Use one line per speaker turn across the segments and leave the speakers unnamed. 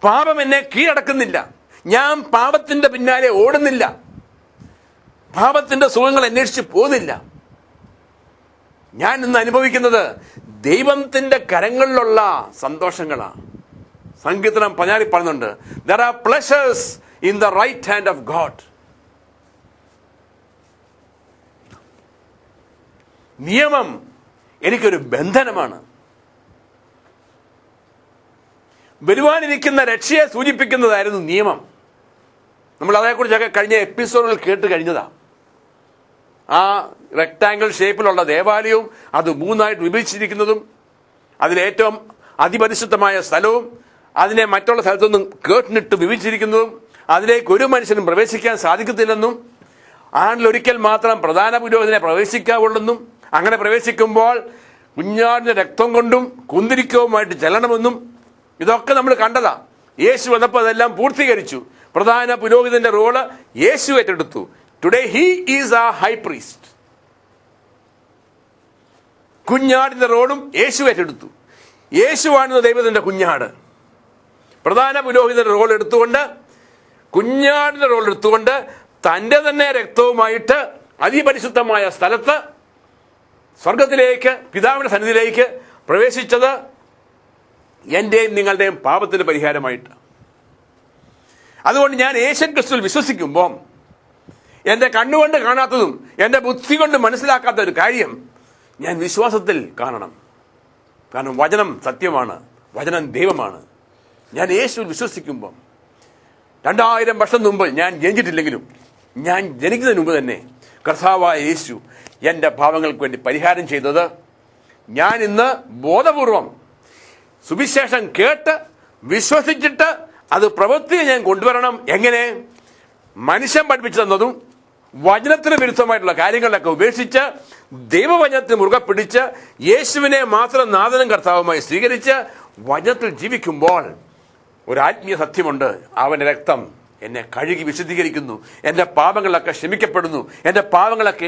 പാപം എന്നെ കീഴടക്കുന്നില്ല. ഞാൻ പാപത്തിന്റെ പിന്നാലെ ഓടുന്നില്ല. പാപത്തിന്റെ സുഖങ്ങൾ അന്വേഷിച്ച് പോകുന്നില്ല. ഞാൻ ഇന്ന് അനുഭവിക്കുന്നത് ദൈവത്തിന്റെ കരങ്ങളിലുള്ള സന്തോഷങ്ങളാണ്. സങ്കീർത്തനം 16 പറയുന്നുണ്ട്, there are pleasures in the right hand of God. നിയമം എനിക്കൊരു ബന്ധനമാണ്. വരുവാനിരിക്കുന്ന രക്ഷയെ സൂചിപ്പിക്കുന്നതായിരുന്നു നിയമം. നമ്മൾ അതേക്കുറിച്ചൊക്കെ കഴിഞ്ഞ എപ്പിസോഡുകൾ കേട്ട് കഴിഞ്ഞതാ. ആ റെക്ടാങ്കിൾ ഷേപ്പിലുള്ള ദേവാലയവും അത് 3ആയിട്ട് വിഭജിച്ചിരിക്കുന്നതും, അതിലേറ്റവും അതിപരിശുദ്ധമായ സ്ഥലവും അതിനെ മറ്റുള്ള സ്ഥലത്തുനിന്നും കേട്ടിനിട്ട് വിഭജിച്ചിരിക്കുന്നതും, അതിലേക്ക് ഒരു മനുഷ്യനും പ്രവേശിക്കാൻ സാധിക്കത്തില്ലെന്നും, ആണ്ടിലൊരിക്കൽ മാത്രം പ്രധാന പുരോഹിതനെ പ്രവേശിക്കാവുള്ളെന്നും, അങ്ങനെ പ്രവേശിക്കുമ്പോൾ കുഞ്ഞാടിന്റെ രക്തം കൊണ്ടും കുന്തിരിക്കവുമായിട്ട് ചെല്ലണമെന്നും ഇതൊക്കെ നമ്മൾ കണ്ടതാ. യേശു വന്നപ്പോൾ അതെല്ലാം പൂർത്തീകരിച്ചു. പ്രധാന പുരോഹിതന്റെ റോള് യേശു ഏറ്റെടുത്തു. ടുഡേ ഹി ഈസ് ആ ഹൈ പ്രീസ്റ്റ്. കുഞ്ഞാടിന്റെ റോളും യേശു ഏറ്റെടുത്തു. യേശുവാണ് ദൈവത്തിന്റെ കുഞ്ഞാട്. പ്രധാന പുരോഹിതന്റെ റോൾ എടുത്തുകൊണ്ട്, കുഞ്ഞാടിന്റെ റോൾ എടുത്തുകൊണ്ട് തന്റെ തന്നെ രക്തവുമായിട്ട് അതിപരിശുദ്ധമായ സ്ഥലത്ത് സ്വർഗത്തിലേക്ക് പിതാവിന്റെ സന്നിധിയിലേക്ക് പ്രവേശിച്ചത് എന്റെയും നിങ്ങളുടെയും പാപത്തിന് പരിഹാരമായിട്ട്. അതുകൊണ്ട് ഞാൻ യേശുക്രിസ്തുവിൽ വിശ്വസിക്കുമ്പോൾ എന്റെ കണ്ണുകൊണ്ട് കാണാത്തതും എന്റെ ബുദ്ധി കൊണ്ട് മനസ്സിലാക്കാത്ത ഒരു കാര്യം ഞാൻ വിശ്വാസത്തിൽ കാണണം. കാരണം വചനം സത്യമാണ്, വചനം ദൈവമാണ്. ഞാൻ യേശുവിൽ വിശ്വസിക്കുമ്പോൾ 2000 വർഷം മുമ്പ് ഞാൻ ജനിച്ചിട്ടില്ലെങ്കിലും ഞാൻ ജനിക്കുന്നതിന് മുമ്പ് തന്നെ കർത്താവായ യേശു എൻ്റെ പാപങ്ങൾക്ക് വേണ്ടി പരിഹാരം ചെയ്തത് ഞാൻ ഇന്ന് ബോധപൂർവം സുവിശേഷം കേട്ട് വിശ്വസിച്ചിട്ട് അത് പ്രവൃത്തിയെ ഞാൻ കൊണ്ടുവരണം. എങ്ങനെ? മനുഷ്യൻ പഠിപ്പിച്ചു തന്നതും വചനത്തിന് വിരുദ്ധമായിട്ടുള്ള കാര്യങ്ങളിലൊക്കെ ഉപേക്ഷിച്ച് ദൈവവചനത്തിന് മുറുകെ പിടിച്ച് യേശുവിനെ മാത്രം നാഥനും കർത്താവുമായി സ്വീകരിച്ച് വചനത്തിൽ ജീവിക്കുമ്പോൾ ഒരു ആത്മീയ സത്യമുണ്ട്. അവന്റെ രക്തം എന്നെ കഴുകി വിശുദ്ധീകരിക്കുന്നു. എൻ്റെ പാപങ്ങളൊക്കെ ക്ഷമിക്കപ്പെടുന്നു. എൻ്റെ പാപങ്ങളൊക്കെ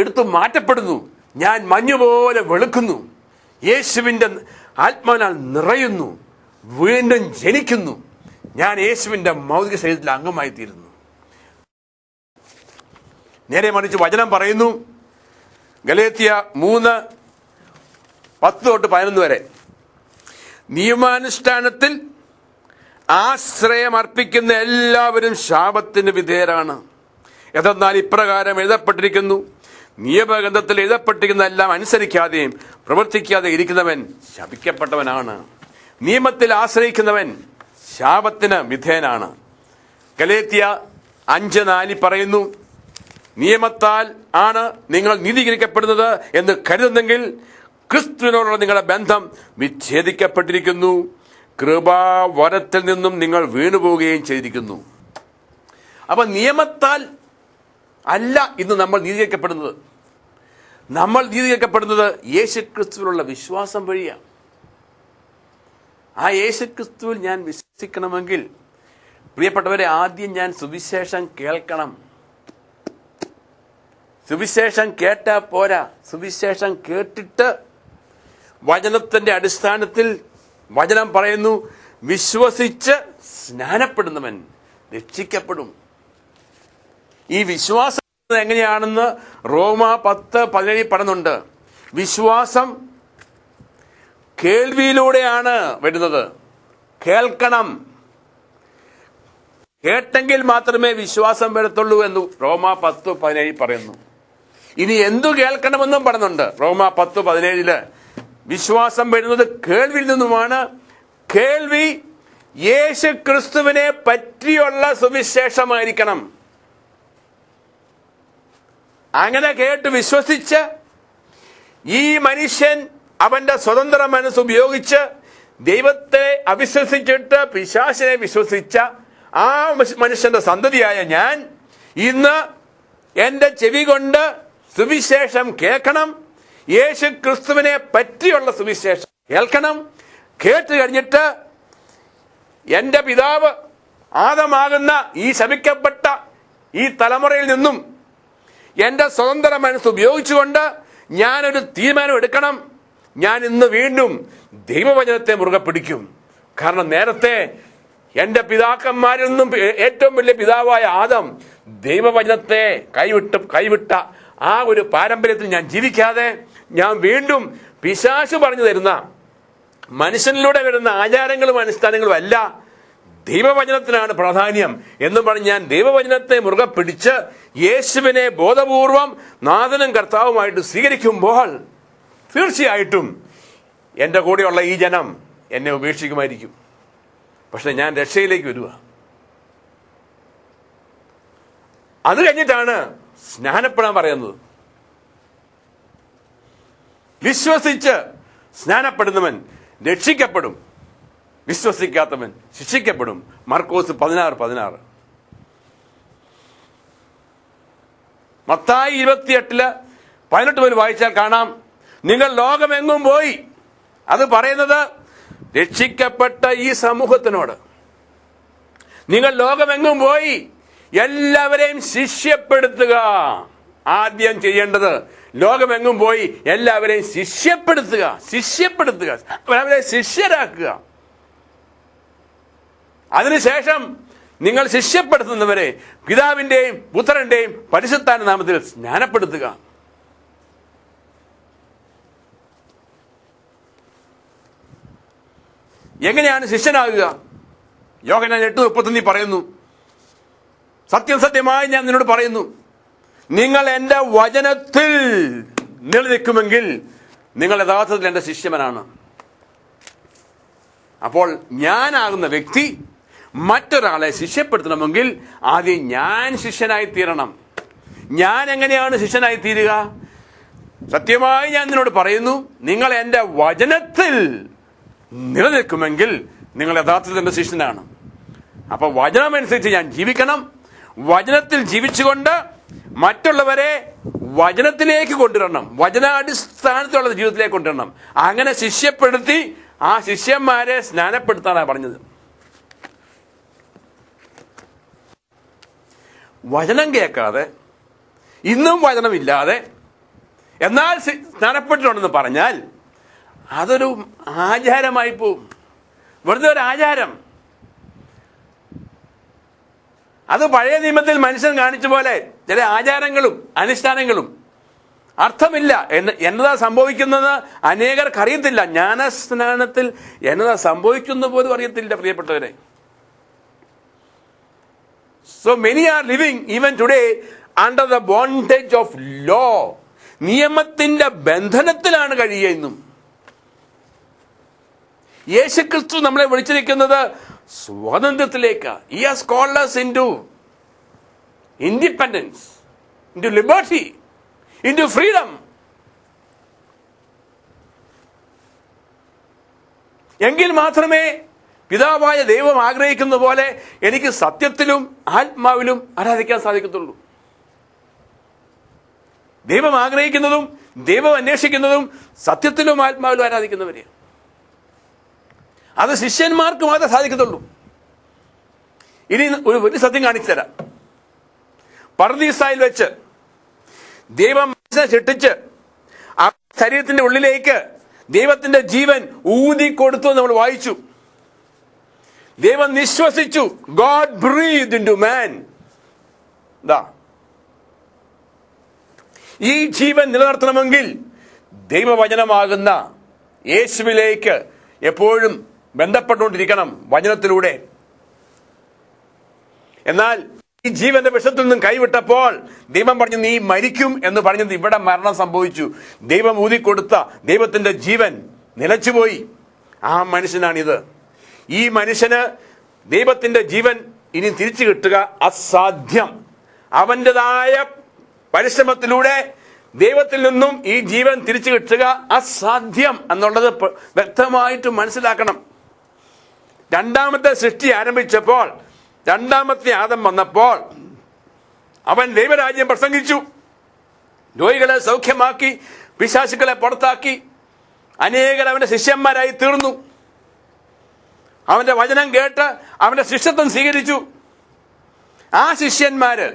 എടുത്തു മാറ്റപ്പെടുന്നു. ഞാൻ മഞ്ഞുപോലെ വെളുക്കുന്നു. യേശുവിൻ്റെ ആത്മാവിനാൽ നിറയുന്നു. വീണ്ടും ജനിക്കുന്നു. ഞാൻ യേശുവിൻ്റെ മൗലിക ശരീരത്തിൽ അംഗമായി തീരുന്നു. നേരെ മറിച്ച് വചനം പറയുന്നു, ഗലാത്യ 3:10-11 വരെ, നിയമാനുഷ്ഠാനത്തിൽ ആശ്രയമർപ്പിക്കുന്ന എല്ലാവരും ശാപത്തിന് വിധേയരാണ്. എന്തെന്നാൽ ഇപ്രകാരം എഴുതപ്പെട്ടിരിക്കുന്നു, നിയമഗ്രന്ഥത്തിൽ എഴുതപ്പെട്ടിരിക്കുന്ന എല്ലാം അനുസരിക്കാതെയും പ്രവർത്തിക്കാതെ ഇരിക്കുന്നവൻ ശപിക്കപ്പെട്ടവനാണ്. നിയമത്തിൽ ആശ്രയിക്കുന്നവൻ ശാപത്തിന് വിധേയനാണ്. ഗലാത്യ 5:4 പറയുന്നു, നിയമത്താൽ ആണ് നിങ്ങൾ നീതീകരിക്കപ്പെടുന്നത് എന്ന് കരുതുന്നെങ്കിൽ ക്രിസ്തുവിനോടുള്ള നിങ്ങളുടെ ബന്ധം വിച്ഛേദിക്കപ്പെട്ടിരിക്കുന്നു. കൃപാവരത്തിൽ നിന്നും നിങ്ങൾ വീണുപോവുകയും ചെയ്തിരിക്കുന്നു. അപ്പൊ നിയമത്താൽ അല്ല ഇന്ന് നമ്മൾ നീതീകരിക്കപ്പെടുന്നത്. നമ്മൾ നീതീകരിക്കപ്പെടുന്നത് യേശുക്രിസ്തുവിലുള്ള വിശ്വാസം വഴിയാണ്. ആ യേശുക്രിസ്തുവിൽ ഞാൻ വിശ്വസിക്കണമെങ്കിൽ പ്രിയപ്പെട്ടവരെ, ആദ്യം ഞാൻ സുവിശേഷം കേൾക്കണം. സുവിശേഷം കേട്ടാ പോരാ. സുവിശേഷം കേട്ടിട്ട് വചനത്തിന്റെ അടിസ്ഥാനത്തിൽ വചനം പറയുന്നു, വിശ്വസിച്ച് സ്നാനപ്പെടുന്നവൻ രക്ഷിക്കപ്പെടും. ഈ വിശ്വാസം എങ്ങനെയാണെന്ന് റോമ 10:17 പറയുന്നുണ്ട്. വിശ്വാസം കേൾവിയിലൂടെയാണ് വരുന്നത്. കേൾക്കണം. കേട്ടെങ്കിൽ മാത്രമേ വിശ്വാസം വരത്തുള്ളൂ എന്ന് റോമ 10:17 പറയുന്നു. ഇനി എന്തു കേൾക്കണമെന്നും പറയുന്നുണ്ട്. റോമ 10:17 വിശ്വാസം വരുന്നത് കേൾവിയിൽ നിന്നുമാണ്. കേൾവി യേശു ക്രിസ്തുവിനെ പറ്റിയുള്ള സുവിശേഷമായിരിക്കണം. അങ്ങനെ കേട്ട് വിശ്വസിച്ച് ഈ മനുഷ്യൻ അവന്റെ സ്വതന്ത്ര മനസ്സ് ഉപയോഗിച്ച് ദൈവത്തെ അവിശ്വസിച്ചിട്ട് പിശാചിനെ വിശ്വസിച്ച ആ മനുഷ്യന്റെ സന്തതിയായ ഞാൻ ഇന്ന് എന്റെ ചെവി കൊണ്ട് സുവിശേഷം കേൾക്കണം. യേശു ക്രിസ്തുവിനെ പറ്റിയുള്ള സുവിശേഷം കേൾക്കണം. കേട്ട് കഴിഞ്ഞിട്ട് എന്റെ പിതാവ് ആദമാകുന്ന ഈ ശപിക്കപ്പെട്ട ഈ തലമുറയിൽ നിന്നും എന്റെ സ്വതന്ത്ര മനസ്സ് ഉപയോഗിച്ചുകൊണ്ട് ഞാനൊരു തീരുമാനം എടുക്കണം. ഞാൻ ഇന്ന് വീണ്ടും ദൈവവചനത്തെ മുറുകെ പിടിക്കും. കാരണം നേരത്തെ എൻ്റെ പിതാക്കന്മാരിൽ നിന്നും ഏറ്റവും വലിയ പിതാവായ ആദം ദൈവവചനത്തെ കൈവിട്ട ആ ഒരു പാരമ്പര്യത്തിൽ ഞാൻ ജീവിക്കാതെ ഞാൻ വീണ്ടും പിശാച് പറഞ്ഞു തരുന്ന മനുഷ്യനിലൂടെ വരുന്ന ആചാരങ്ങളും അനുഷ്ഠാനങ്ങളും അല്ല, ദൈവവചനത്തിനാണ് പ്രാധാന്യം എന്ന് പറഞ്ഞ് ഞാൻ ദൈവവചനത്തെ മുറുകെ പിടിച്ച് യേശുവിനെ ബോധപൂർവം നാഥനും കർത്താവുമായിട്ട് സ്വീകരിക്കുമ്പോൾ തീർച്ചയായിട്ടും എൻ്റെ കൂടെയുള്ള ഈ ജനം എന്നെ ഉപേക്ഷിക്കുമായിരിക്കും. പക്ഷെ ഞാൻ രക്ഷയിലേക്ക് വരിക. അത് കഴിഞ്ഞിട്ടാണ് സ്നാനപ്പെടാൻ പറയുന്നത്. വിശ്വസിച്ച് സ്നാനപ്പെടുന്നവൻ രക്ഷിക്കപ്പെടും, വിശ്വസിക്കാത്തവൻ ശിക്ഷിക്കപ്പെടും. മർക്കോസ് 16:16. മത്തായി 28:18 മുതൽ വായിച്ചാൽ കാണാം, നിങ്ങൾ ലോകമെങ്ങും പോയി. അത് പറയുന്നത് രക്ഷിക്കപ്പെട്ട ഈ സമൂഹത്തിനോട്. നിങ്ങൾ ലോകമെങ്ങും പോയി എല്ലാവരെയും ശിഷ്യപ്പെടുത്തുക. ആദ്യം ചെയ്യേണ്ടത് ലോകമെങ്ങും പോയി എല്ലാവരെയും ശിഷ്യപ്പെടുത്തുക, അവരെ ശിഷ്യരാക്കുക. അതിനുശേഷം നിങ്ങൾ ശിഷ്യപ്പെടുത്തുന്നവരെ പിതാവിന്റെയും പുത്രന്റെയും പരിശുദ്ധാത്മ നാമത്തിൽ സ്നാനപ്പെടുത്തുക. എങ്ങനെയാണ് ശിഷ്യനാകുക? യോഹന്നാൻ 8:31 പറയുന്നു, സത്യം സത്യമായി ഞാൻ നിന്നോട് പറയുന്നു, നിങ്ങൾ എൻ്റെ വചനത്തിൽ നിലനിൽക്കുമെങ്കിൽ നിങ്ങൾ യഥാർത്ഥത്തിൽ എൻ്റെ ശിഷ്യനാണ്. അപ്പോൾ ഞാനാകുന്ന വ്യക്തി മറ്റൊരാളെ ശിഷ്യപ്പെടുത്തണമെങ്കിൽ ആദ്യം ഞാൻ ശിഷ്യനായി തീരണം. ഞാൻ എങ്ങനെയാണ് ശിഷ്യനായി തീരുക? സത്യമായി ഞാൻ നിന്നോട് പറയുന്നു, നിങ്ങൾ എൻ്റെ വചനത്തിൽ നിലനിൽക്കുമെങ്കിൽ നിങ്ങൾ യഥാർത്ഥത്തിൽ എൻ്റെ ശിഷ്യനാണ്. അപ്പൊ വചനമനുസരിച്ച് ഞാൻ ജീവിക്കണം. വചനത്തിൽ ജീവിച്ചുകൊണ്ട് മറ്റുള്ളവരെ വചനത്തിലേക്ക് കൊണ്ടുവരണം, വചനാടിസ്ഥാനത്തിലുള്ള ജീവിതത്തിലേക്ക് കൊണ്ടുവരണം. അങ്ങനെ ശിഷ്യപ്പെടുത്തി ആ ശിഷ്യന്മാരെ സ്നാനപ്പെടുത്താനാണ് പറഞ്ഞത്. വചനം കേൾക്കാതെ, ഇന്നും വചനമില്ലാതെ, എന്നാൽ സ്നാനപ്പെട്ടിട്ടുണ്ടെന്ന് പറഞ്ഞാൽ അതൊരു ആചാരമായി പോവും. വെറുതെ ഒരു ആചാരം. അത് പഴയ നിയമത്തിൽ മനുഷ്യൻ കാണിച്ച പോലെ ചില ആചാരങ്ങളും അനുഷ്ഠാനങ്ങളും അർത്ഥമില്ല. എന്നതാ സംഭവിക്കുന്നത് അനേകർക്ക് അറിയത്തില്ല. ജ്ഞാനസ്നാനത്തിൽ എന്നതാ സംഭവിക്കുന്ന പോലും അറിയത്തില്ല, പ്രിയപ്പെട്ടവരെ. So many are living even today under the bondage of law. നിയമത്തിന്റെ ബന്ധനത്തിലാണ് കഴിയുക ഇന്നും. യേശുക്രിസ്തു നമ്മളെ വിളിച്ചിരിക്കുന്നത് സ്വാതന്ത്ര്യത്തിലേക്ക്. He has called us into independence, into liberty, into freedom. എങ്കിൽ മാത്രമേ പിതാവായ ദൈവം ആഗ്രഹിക്കുന്ന പോലെ എനിക്ക് സത്യത്തിലും ആത്മാവിലും ആരാധിക്കാൻ സാധിക്കത്തുള്ളൂ. ദൈവം ആഗ്രഹിക്കുന്നതും ദൈവം അന്വേഷിക്കുന്നതും സത്യത്തിലും ആത്മാവിലും ആരാധിക്കുന്നവരെയാണ്. അത് ശിഷ്യന്മാർക്ക് മാത്രമേ സാധിക്കത്തുള്ളൂ. ഇനി ഒരു വലിയ സത്യം കാണിച്ചു തരാം. പർദീസായിൽ വെച്ച് ദൈവം മനുഷ്യനെ സൃഷ്ടിച്ച് ആ ശരീരത്തിന്റെ ഉള്ളിലേക്ക് ദൈവത്തിന്റെ ജീവൻ ഊതിക്കൊടുത്തു നമ്മൾ വായിച്ചു. ദൈവം നിശ്വസിച്ചു. God breathed into man. ഈ ജീവൻ നിലനിർത്തണമെങ്കിൽ ദൈവവചനമാകുന്ന യേശുവിലേക്ക് എപ്പോഴും ബന്ധപ്പെട്ടുകൊണ്ടിരിക്കണം, വചനത്തിലൂടെ. എന്നാൽ ഈ ജീവന്റെ വിഷത്തിൽ നിന്നും കൈവിട്ടപ്പോൾ ദൈവം പറഞ്ഞു നീ മരിക്കും എന്ന് പറഞ്ഞത് ഇവിടെ മരണം സംഭവിച്ചു. ദൈവം ഊതിക്കൊടുത്ത ദൈവത്തിന്റെ ജീവൻ നിലച്ചുപോയി. ആ മനുഷ്യനാണിത്. ഈ മനുഷ്യന് ദൈവത്തിന്റെ ജീവൻ ഇനി തിരിച്ചു കിട്ടുക അസാധ്യം. അവൻ്റെതായ പരിശ്രമത്തിലൂടെ ദൈവത്തിൽ നിന്നും ഈ ജീവൻ തിരിച്ചു കിട്ടുക അസാധ്യം എന്നുള്ളത് വ്യക്തമായിട്ട് മനസ്സിലാക്കണം. രണ്ടാമത്തെ സൃഷ്ടി ആരംഭിച്ചപ്പോൾ, രണ്ടാമത്തെ ആദം വന്നപ്പോൾ അവൻ ദൈവരാജ്യം പ്രസംഗിച്ചു. രോഗികളെ സൗഖ്യമാക്കി, പിശാചുക്കളെ പുറത്താക്കി, അനേകർ അവന്റെ ശിഷ്യന്മാരായി തീർന്നു. അവന്റെ വചനം കേട്ട് അവന്റെ ശിഷ്യത്വം സ്വീകരിച്ചു. ആ ശിഷ്യന്മാര്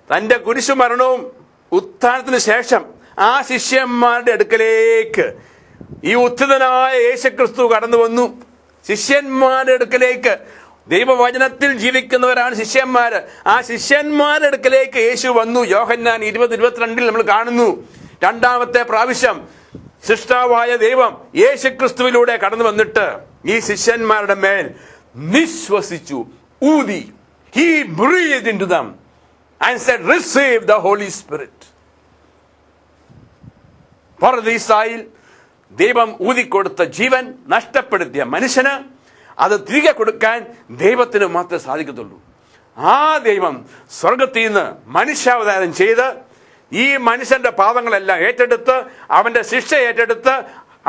തന്റെ കുരിശുമരണവും ഉത്ഥാനത്തിന് ശേഷം ആ ശിഷ്യന്മാരുടെ അടുക്കലേക്ക് ഈ ഉത്ഥിതനായ യേശുക്രിസ്തു കടന്നു വന്നു ശിഷ്യന്മാരുടെ അടുക്കലേക്ക്. ദൈവവചനത്തിൽ ജീവിക്കുന്നവരാണ് ശിഷ്യന്മാര്. ആ ശിഷ്യന്മാരുടെ അടുക്കലേക്ക് യേശു വന്നു. യോഹന്നാൻ 20:22 നമ്മൾ കാണുന്നു. രണ്ടാമത്തെ പ്രാവശ്യം സൃഷ്ടാവായ ദൈവം യേശുക്രിസ്തുവിലൂടെ കടന്നു വന്നിട്ട് ഈ ശിഷ്യന്മാരുടെ മേൽ നിശ്വസിച്ചു, ഊതി. He breathed into them and said, receive the Holy Spirit. പറുദീസായിൽ ദൈവം ഊതിക്കൊടുത്ത ജീവൻ നഷ്ടപ്പെടുത്തിയ മനുഷ്യന് അത് തിരികെ കൊടുക്കാൻ ദൈവത്തിന് മാത്രമേ സാധിക്കത്തുള്ളൂ. ആ ദൈവം സ്വർഗത്തിൽ നിന്ന് മനുഷ്യാവതാരം ചെയ്ത് ഈ മനുഷ്യന്റെ പാപങ്ങളെല്ലാം ഏറ്റെടുത്ത്, അവന്റെ ശിക്ഷ ഏറ്റെടുത്ത്,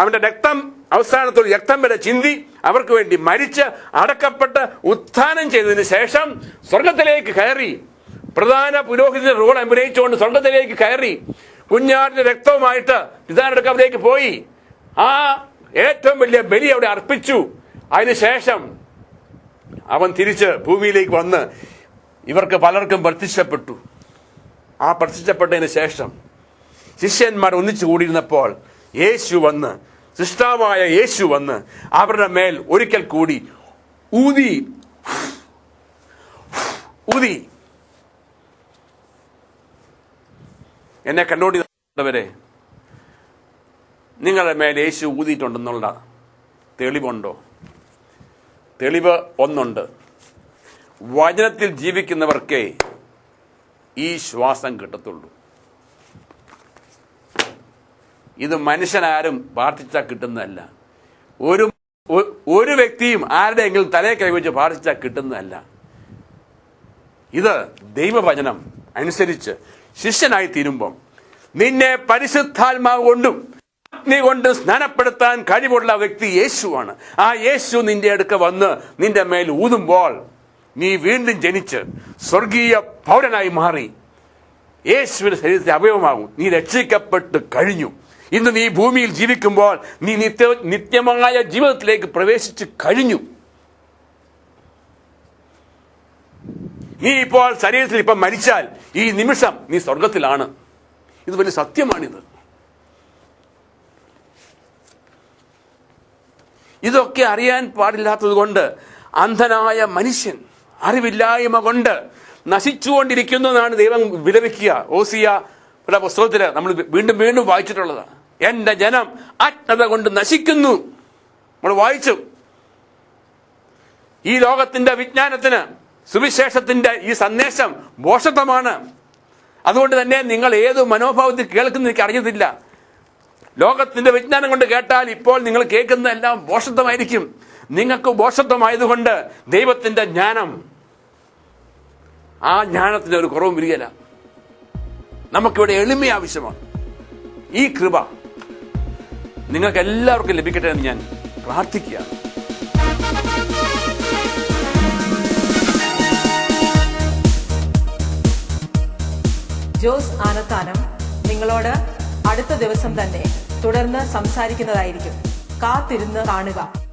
അവന്റെ രക്തം അവസാനത്തോട് രക്തം വരെ ചിന്തി അവർക്ക് വേണ്ടി മരിച്ച് അടക്കപ്പെട്ട് ഉത്ഥാനം ചെയ്തതിനു ശേഷം സ്വർഗത്തിലേക്ക് കയറി. പ്രധാന പുരോഹിതന്റെ റോൾ അഭിനയിച്ചുകൊണ്ട് സ്വർഗത്തിലേക്ക് കയറി കുഞ്ഞാടിന്റെ രക്തവുമായിട്ട് പിതാവിലേക്ക് പോയി. ആ ഏറ്റവും വലിയ ബലി അവിടെ അർപ്പിച്ചു. അതിനുശേഷം അവൻ തിരിച്ച് ഭൂമിയിലേക്ക് വന്ന് ഇവർക്ക് പലർക്കും പ്രത്യക്ഷപ്പെട്ടു. ആ പ്രത്യക്ഷപ്പെട്ടതിന് ശേഷം ശിഷ്യന്മാർ ഒന്നിച്ചു കൂടിയിരുന്നപ്പോൾ യേശു വന്ന്, സൃഷ്ടാവായ യേശു വന്ന് അവരുടെ മേൽ ഒരിക്കൽ കൂടി ഊതി ഊതി. എന്നെ കണ്ടുകൊണ്ടിരുന്നവരെ, നിങ്ങളുടെ മേൽ യേശു ഊതിയിട്ടുണ്ടെന്നുള്ള തെളിവുണ്ടോ? തെളിവ് ഒന്നുണ്ട്. വചനത്തിൽ ജീവിക്കുന്നവർക്കേ ഈ ശ്വാസം കിട്ടത്തുള്ളൂ. ഇത് മനുഷ്യനാരും പ്രാർത്ഥിച്ചാൽ കിട്ടുന്നതല്ല. ഒരു വ്യക്തിയും ആരുടെയെങ്കിലും തലയെ കൈവച്ച് പ്രാർത്ഥിച്ചാൽ കിട്ടുന്നതല്ല. ഇത് ദൈവവചനം അനുസരിച്ച് ശിഷ്യനായി തീരുമ്പം നിന്നെ പരിശുദ്ധാത്മാവ് കൊണ്ടും അഗ്നി കൊണ്ട് സ്നാനപ്പെടുത്താൻ കഴിവുള്ള വ്യക്തി യേശുവാണ്. ആ യേശു നിന്റെ അടുക്ക വന്ന് നിന്റെ മേൽ ഊതുമ്പോൾ നീ വീണ്ടും ജനിച്ച് സ്വർഗീയ പൗരനായി മാറി യേശുവിന്റെ ശരീരത്തെ അവയവമാകും. നീ രക്ഷിക്കപ്പെട്ട് കഴിഞ്ഞു. ഇന്ന് നീ ഭൂമിയിൽ ജീവിക്കുമ്പോൾ നീ നിത്യമായ ജീവിതത്തിലേക്ക് പ്രവേശിച്ചു കഴിഞ്ഞു. നീ ഇപ്പോൾ ശരീരത്തിൽ ഇപ്പം മരിച്ചാൽ ഈ നിമിഷം നീ സ്വർഗത്തിലാണ്. ഇത് വലിയ സത്യമാണിത്. ഇതൊക്കെ അറിയാൻ പാടില്ലാത്തത് കൊണ്ട് അന്ധനായ മനുഷ്യൻ അറിവില്ലായ്മ കൊണ്ട് നശിച്ചുകൊണ്ടിരിക്കുന്നു എന്നാണ് ദൈവം വിലപിക്കുക. ഓസിയ പുസ്തകത്തില് നമ്മൾ വീണ്ടും വീണ്ടും വായിച്ചിട്ടുള്ളതാണ്. എന്റെ ജനം അജ്ഞത കൊണ്ട് നശിക്കുന്നു. നമ്മൾ വായിച്ചു. ഈ ലോകത്തിന്റെ വിജ്ഞാനത്തിന് സുവിശേഷത്തിന്റെ ഈ സന്ദേശം ഭോഷത്വമാണ്. അതുകൊണ്ട് തന്നെ നിങ്ങൾ ഏത് മനോഭാവത്തിൽ കേൾക്കുന്ന എനിക്ക് അറിയത്തില്ല. ലോകത്തിന്റെ വിജ്ഞാനം കൊണ്ട് കേട്ടാൽ ഇപ്പോൾ നിങ്ങൾ കേൾക്കുന്നതെല്ലാം ഭോഷത്വമായിരിക്കും. നിങ്ങൾക്ക് ഭോഷത്വമായതുകൊണ്ട് ദൈവത്തിന്റെ ജ്ഞാനം, ആ ജ്ഞാനത്തിന് ഒരു കുറവും വരികയില്ല. നമുക്കിവിടെ എളിമ ആവശ്യമാണ്. ഈ കൃപ നിങ്ങൾക്ക് എല്ലാവർക്കും ലഭിക്കട്ടെ എന്ന് ഞാൻ പ്രാർത്ഥിക്കുകയാണ്.
ജോസ് ആനത്താനം നിങ്ങളോട് അടുത്ത ദിവസം തന്നെ തുടർന്ന് സംസാരിക്കുന്നതായിരിക്കും. കാത്തിരുന്ന് കാണുക.